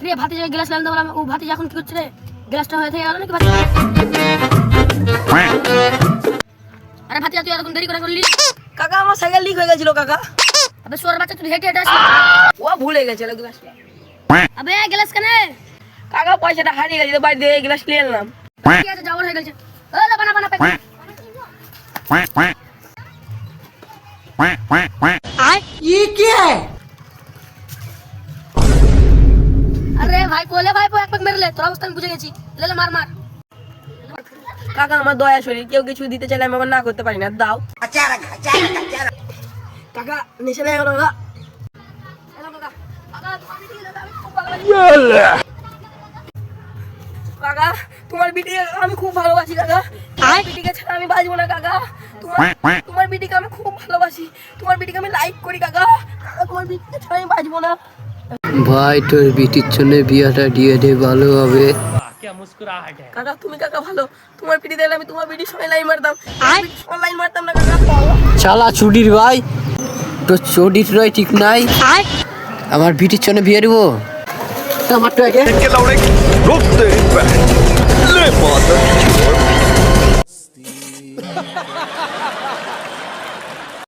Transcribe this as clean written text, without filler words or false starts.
দিয়ে ভাতে যে গ্লাস লাগাতে বললাম, ও ভাতে এখন কি করছে রে? গ্লাসটা হয়ে থেকে গেল নাকি ভাতে? আরে ভাতে তুই এতক্ষণ দেরি করে করলি? কাকা আমার সাইকেল লিক হয়ে গেছিল কাকা। আবে সোর বাচ্চা তুই হেঁটে হেঁটে আসলি। ও ভুলে গেছিল গ্লাসটা। আবে গ্লাস কেন? কাকা পয়সাটা হারিয়ে গেছে, বাড়ি দিয়ে গ্লাস নিয়ে এলাম। ঠিক আছে যাওয়ার হয়ে গেছে। বানা বানা প্যাক। ये क्या है? আরে ভাই কোলে ভাই এক প্যাক মেরে লে, তোর অবস্থা আমি বুঝে গেছি। লে লে মার মার। কাকা আমার দয়া শরীর, কেউ কিছু দিতে চাইলে আমি আবার না করতে পারি না, দাও। কাকা নেশা লেগে গেল কাকা। এলো কাকা। কাকা তোমার বিটি দাদা আমি খুব ভালোবাসি। কাকা তোমার বিটিকে আমি খুব ভালোবাসি কাকা। তোমার বিটিকে ছাড়া আমি বাঁচবো না কাকা। তোমার বিটিকে আমি খুব ভালোবাসি। তোমার বিটিকে আমি লাইক করি কাকা। তোমার বিটিকে ছাড়া আমি বাঁচবো না। ভাই তোর বিটির জন্য বিয়াটা দিয়ে দে, ভালো হবে। কাকা তুমি কাকা ভালো, তোমার বিটি দিলে আমি তোমার বিটির সঙ্গে লাইন মারতাম। সবাই লাইন মারতাম না কাকা। শালা চুডির ভাই, তোর চুডির রয় ঠিক নাই। আমার বিটির জন্য বিয়ে দেবো। আমার তো আগে रोक दे